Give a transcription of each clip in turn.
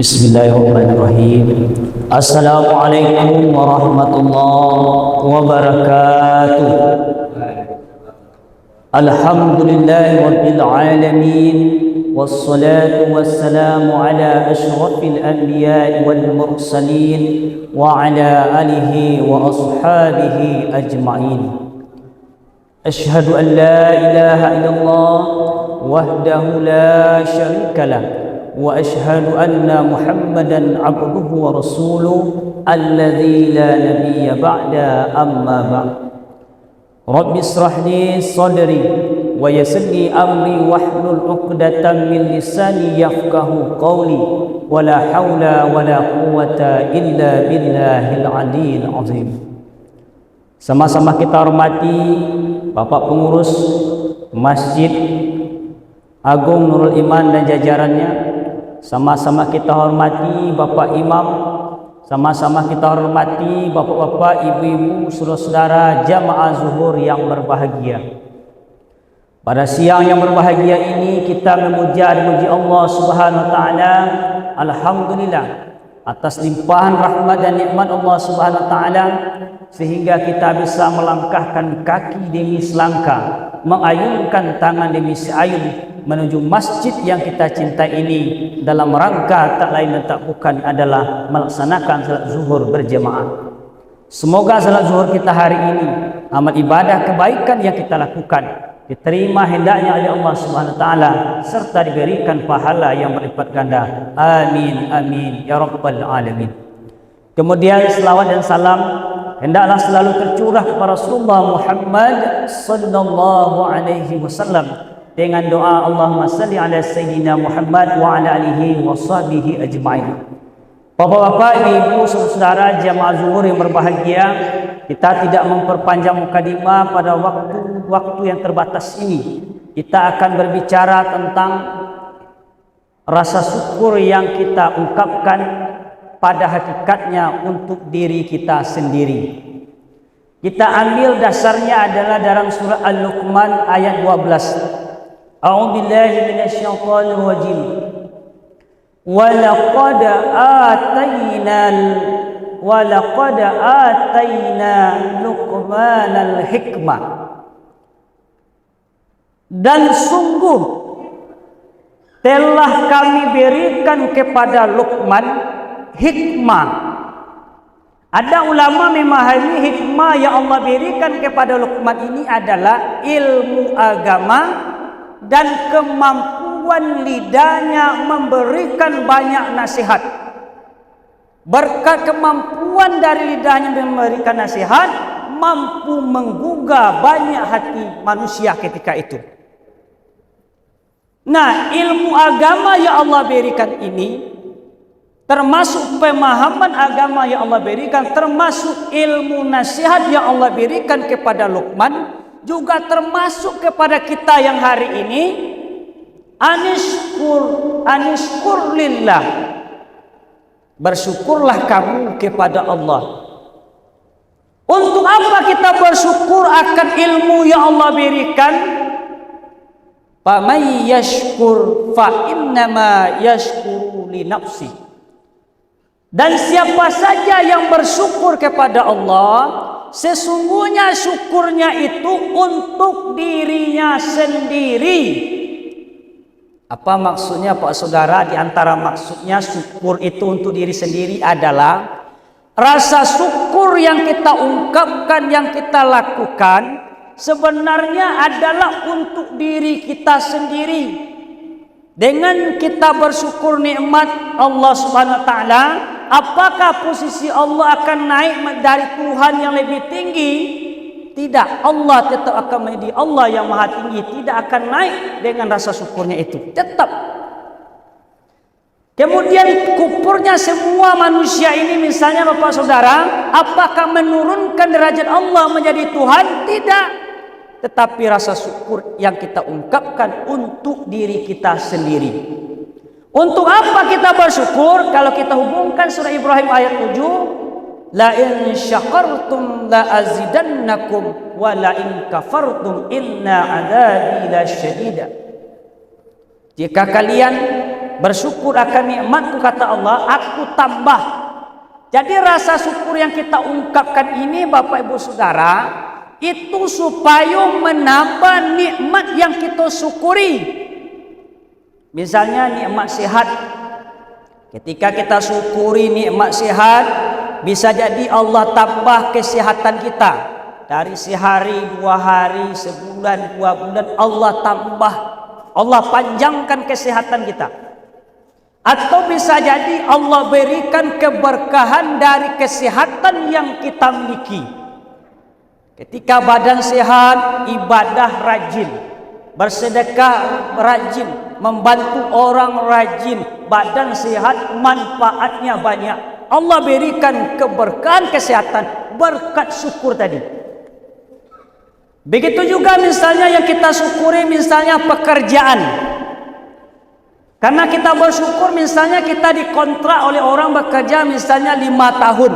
Bismillahirrahmanirrahim. Assalamualaikum warahmatullahi wabarakatuh. Alhamdulillahi rabbil alamin, wassalatu wassalamu ala asyrafil anbiya'i wal mursalin wa ala alihi wa ashabihi ajma'in. Ashhadu an la ilaha illallah wahdahu la syarika lah wa ashhadu anna Muhammadan abduhu wa rasuluh alladzi la nabiyya ba'da, amma ba'd. Rabbi israh li sadri wa yassir li amri wahlul 'uqdatam min lisani yafqahu qawli wa la haula wa la quwwata illa billahil aliyyil azim. Sama-sama kita hormati Bapak Pengurus Masjid Agung Nurul Iman dan jajarannya. Sama-sama kita hormati Bapak Imam, sama-sama kita hormati bapak-bapak, ibu-ibu, saudara-saudara jamaah zuhur yang berbahagia. Pada siang yang berbahagia ini kita memuja dan memuji Allah Subhanahu wa taala. Alhamdulillah atas limpahan rahmat dan nikmat Allah Subhanahu wa taala sehingga kita bisa melangkahkan kaki demi selangkah, mengayunkan tangan demi seayun menuju masjid yang kita cintai ini dalam rangka tak lain dan tak bukan adalah melaksanakan salat zuhur berjamaah. Semoga salat zuhur kita hari ini, amal ibadah kebaikan yang kita lakukan, diterima hendaknya oleh Allah Subhanahu wa taala serta diberikan pahala yang berlipat ganda. Amin amin ya rabbal alamin. Kemudian selawat dan salam hendaklah selalu tercurah kepada Rasulullah Muhammad sallallahu alaihi wasallam dengan doa Allahumma salli ala sayyidina Muhammad wa ala alihi wa sahbihi ajma'in. Bapak-bapak, ibu, saudara jamaah zuhur yang berbahagia, kita tidak memperpanjang mukadimah pada waktu yang terbatas ini. Kita akan berbicara tentang rasa syukur yang kita ungkapkan pada hakikatnya untuk diri kita sendiri. Kita ambil dasarnya adalah dalam surah Al-Luqman ayat 12. A'udzubillahi minasyaitonir rajim. Walaqad atayna Luqmanal hikmah. Dan sungguh telah kami berikan kepada Luqman hikmah. Ada ulama memahami hikmah yang Allah berikan kepada Luqman ini adalah ilmu agama dan kemampuan lidahnya memberikan banyak nasihat. Berkat kemampuan dari lidahnya memberikan nasihat, mampu menggugah banyak hati manusia ketika itu. Nah, ilmu agama yang Allah berikan ini, termasuk pemahaman agama yang Allah berikan, termasuk ilmu nasihat yang Allah berikan kepada Luqman, juga termasuk kepada kita yang hari ini. Anishkur lillah, bersyukurlah kamu kepada Allah. Untuk apa kita bersyukur akan ilmu yang Allah berikan? Faman yashkur fa innama yashkuru li nafsi. Dan siapa saja yang bersyukur kepada Allah, sesungguhnya syukurnya itu untuk dirinya sendiri. Apa maksudnya Pak Saudara? Di antara maksudnya syukur itu untuk diri sendiri adalah rasa syukur yang kita ungkapkan, yang kita lakukan sebenarnya adalah untuk diri kita sendiri. Dengan kita bersyukur nikmat Allah Subhanahu wa taala, apakah posisi Allah akan naik dari Tuhan yang lebih tinggi? Tidak, Allah tetap akan menjadi Allah yang maha tinggi, tidak akan naik dengan rasa syukurnya itu, tetap. Kemudian kupurnya semua manusia ini, misalnya Bapak Saudara, apakah menurunkan derajat Allah menjadi Tuhan? Tidak. Tetapi rasa syukur yang kita ungkapkan untuk diri kita sendiri. Untuk apa kita bersyukur? Kalau kita hubungkan surah Ibrahim ayat 7, la in syakartum la azidannakum wa la in kafartum inna adzabi lasyadid. Jika kalian bersyukur akan nikmatku, kata Allah, aku tambah. Jadi rasa syukur yang kita ungkapkan ini Bapak Ibu Saudara, itu supaya menambah nikmat yang kita syukuri. Misalnya nikmat sehat. Ketika kita syukuri nikmat sehat, bisa jadi Allah tambah kesehatan kita. Dari sehari, 2 hari, sebulan, 2 bulan, Allah tambah. Allah panjangkan kesehatan kita. Atau bisa jadi Allah berikan keberkahan dari kesehatan yang kita miliki. Ketika badan sehat, ibadah rajin, bersedekah rajin, membantu orang rajin, badan sehat, manfaatnya banyak. Allah berikan keberkahan kesehatan, berkat syukur tadi. Begitu juga misalnya yang kita syukuri, misalnya pekerjaan. Karena kita bersyukur misalnya kita dikontrak oleh orang bekerja misalnya 5 tahun.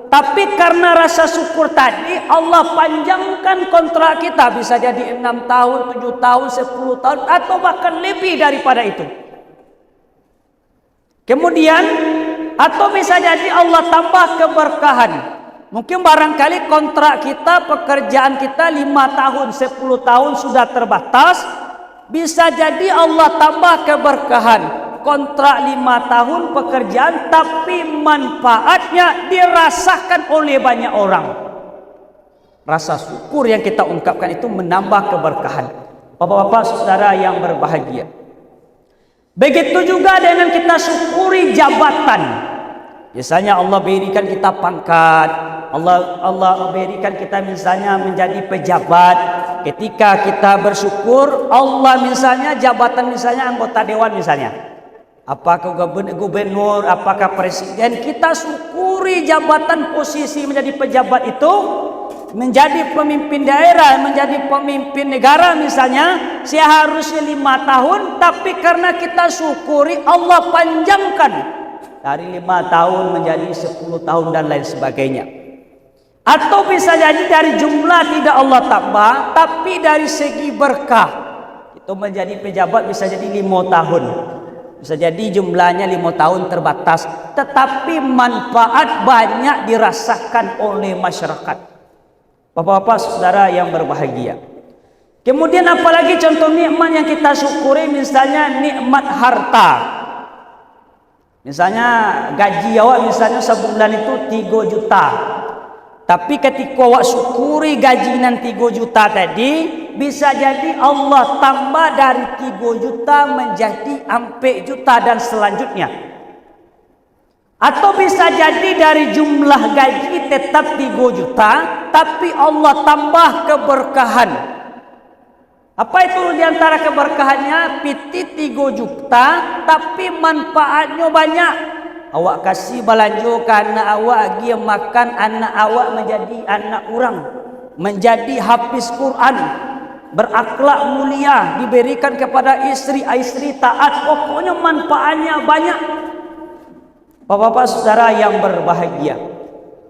Tapi karena rasa syukur tadi Allah panjangkan kontrak kita, bisa jadi 6 tahun, 7 tahun, 10 tahun, atau bahkan lebih daripada itu. Kemudian atau bisa jadi Allah tambah keberkahan. Mungkin barangkali kontrak kita, pekerjaan kita 5 tahun, 10 tahun sudah terbatas. Bisa jadi Allah tambah keberkahan, kontrak 5 tahun pekerjaan, tapi manfaatnya dirasakan oleh banyak orang. Rasa syukur yang kita ungkapkan itu menambah keberkahan. Bapak-bapak saudara yang berbahagia, begitu juga dengan kita syukuri jabatan. Biasanya Allah berikan kita pangkat, Allah berikan kita misalnya menjadi pejabat. Ketika kita bersyukur, Allah misalnya jabatan, misalnya anggota dewan misalnya, apakah gubernur, apakah presiden, kita syukuri jabatan posisi menjadi pejabat itu, menjadi pemimpin daerah, menjadi pemimpin negara misalnya, seharusnya 5 tahun, tapi karena kita syukuri Allah panjangkan dari 5 tahun menjadi 10 tahun dan lain sebagainya. Atau bisa jadi dari jumlah tidak Allah tambah, tapi dari segi berkah itu menjadi pejabat bisa jadi 5 tahun, bisa jadi jumlahnya 5 tahun terbatas, tetapi manfaat banyak dirasakan oleh masyarakat. Bapak-bapak saudara yang berbahagia, kemudian apalagi contoh nikmat yang kita syukuri, misalnya nikmat harta. Misalnya gaji awak misalnya sebulan itu 3 juta. Tapi ketika awak syukuri gajian 3 juta tadi, bisa jadi Allah tambah dari 3 juta menjadi 4 juta dan selanjutnya. Atau bisa jadi dari jumlah gaji tetap 3 juta, tapi Allah tambah keberkahan. Apa itu diantara keberkahannya? Piti 3 juta, tapi manfaatnya banyak. Awak kasih belanja ke anak awak, dia makan, anak awak menjadi anak orang, menjadi hafiz Quran, berakhlak mulia, diberikan kepada istri taat, pokoknya manfaatnya banyak. Bapak-bapak saudara yang berbahagia,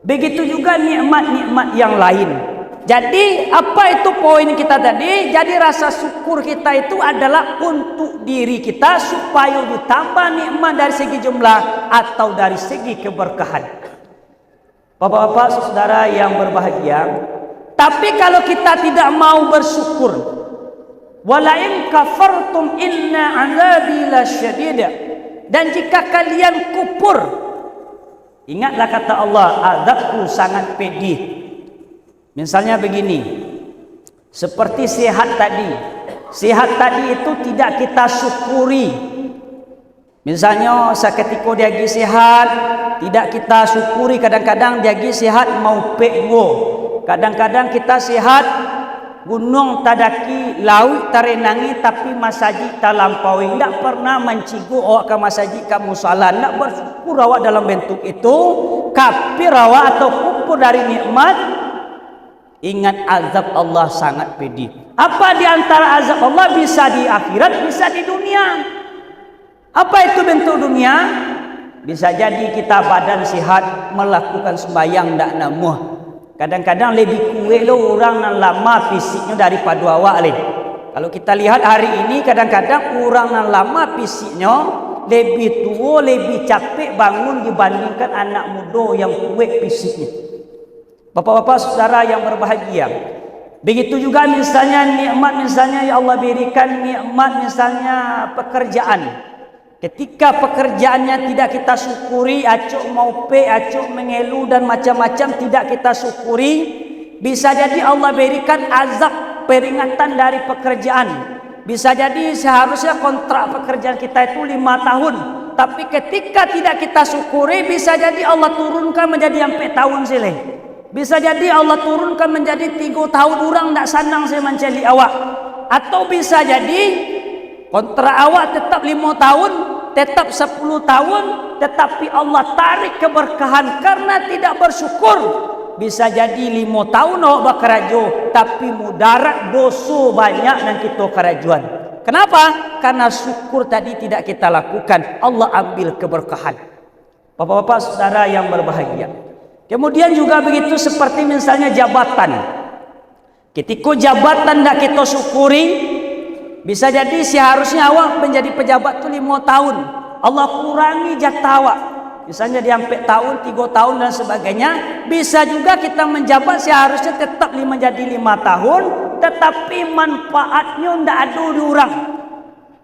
begitu juga nikmat-nikmat yang lain. Jadi apa itu poin kita tadi? Jadi rasa syukur kita itu adalah untuk diri kita supaya ditambah nikmat dari segi jumlah atau dari segi keberkahan. Bapak-bapak saudara yang berbahagia, tapi kalau kita tidak mau bersyukur, walain kafartum inna azabi lasyadid, dan jika kalian kufur, ingatlah kata Allah, azabku sangat pedih. Misalnya begini, seperti sehat tadi. Sehat tadi itu tidak kita syukuri. Misalnya seketika dia lagi sehat, tidak kita syukuri. Kadang-kadang dia lagi sehat mau pekgo. Kadang-kadang kita sehat, gunung tadaki, laut tarenangi, tapi masaji talampaui. Tidak pernah mencigu awak ke masaji kamu salah. Tidak bersyukur awak dalam bentuk itu. Kafir awak atau kufur dari nikmat. Ingat azab Allah sangat pedih. Apa di antara azab Allah? Bisa di akhirat, bisa di dunia. Apa itu bentuk dunia? Bisa jadi kita badan sehat, melakukan sembahyang tak namuh. Kadang-kadang lebih kuat lo orang yang lama fisiknya daripada awak leh. Kalau kita lihat hari ini, kadang-kadang orang yang lama fisiknya lebih tua, lebih capek bangun dibandingkan anak muda yang kuat fisiknya. Bapak-bapak saudara yang berbahagia, begitu juga misalnya nikmat, misalnya ya Allah berikan nikmat misalnya pekerjaan. Ketika pekerjaannya tidak kita syukuri, acuk mau acuk mengelu dan macam-macam tidak kita syukuri, bisa jadi Allah berikan azab peringatan dari pekerjaan. Bisa jadi seharusnya kontrak pekerjaan kita itu 5 tahun, tapi ketika tidak kita syukuri, bisa jadi Allah turunkan menjadi sampai tahun sileh. Bisa jadi Allah turunkan menjadi 3 tahun, orang tak senang saya mencari awak. Atau bisa jadi kontrak awak tetap 5 tahun, tetap 10 tahun, tetapi Allah tarik keberkahan karena tidak bersyukur. Bisa jadi 5 tahun awak bekerja, tapi mudarat dosa banyak dan kita kerajuan. Kenapa? Karena syukur tadi tidak kita lakukan, Allah ambil keberkahan. Bapak-bapak saudara yang berbahagia, kemudian juga begitu seperti misalnya jabatan. Ketika jabatan tidak kita syukuri, bisa jadi seharusnya awak menjadi pejabat itu 5 tahun, Allah kurangi jatah awak, misalnya di sampai tahun, 3 tahun dan sebagainya. Bisa juga kita menjabat seharusnya tetap menjadi 5 tahun, tetapi manfaatnya tidak ada di orang.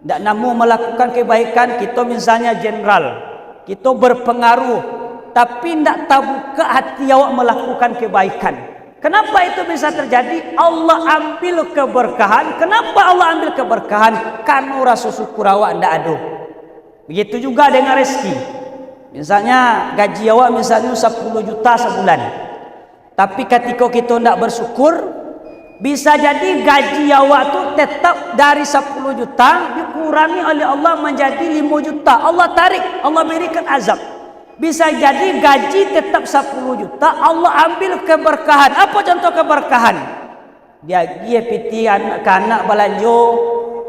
Tidak namu melakukan kebaikan. Kita misalnya jenderal, kita berpengaruh, tapi tidak terbuka hati awak melakukan kebaikan. Kenapa itu bisa terjadi? Allah ambil keberkahan. Kenapa Allah ambil keberkahan? Karena rasa syukur awak tidak ada. Begitu juga dengan rezeki. Misalnya gaji awak misalnya 10 juta sebulan, tapi ketika kita tidak bersyukur, bisa jadi gaji awak tu tetap dari 10 juta dikurangi oleh Allah menjadi 5 juta. Allah tarik, Allah berikan azab. Bisa jadi gaji tetap 10 juta, Allah ambil keberkahan. Apa contoh keberkahan? Dia piti anak-anak belanja,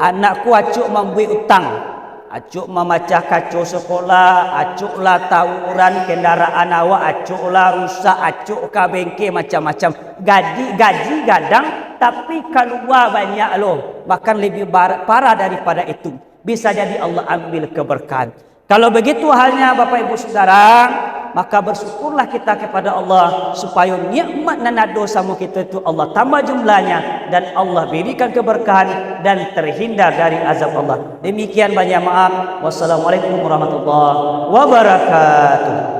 anakku acuk memberi utang, acuk memecah kacau sekolah, acuklah tawuran kendaraan awak, acuklah rusak, acuk ke bengkel macam-macam. Gaji gadang, tapi keluar banyak loh, bahkan lebih parah daripada itu. Bisa jadi Allah ambil keberkahan. Kalau begitu halnya Bapak Ibu Saudara, maka bersyukurlah kita kepada Allah supaya nikmat dan dosa kita itu Allah tambah jumlahnya dan Allah berikan keberkahan dan terhindar dari azab Allah. Demikian, banyak maaf. Wassalamualaikum warahmatullahi wabarakatuh.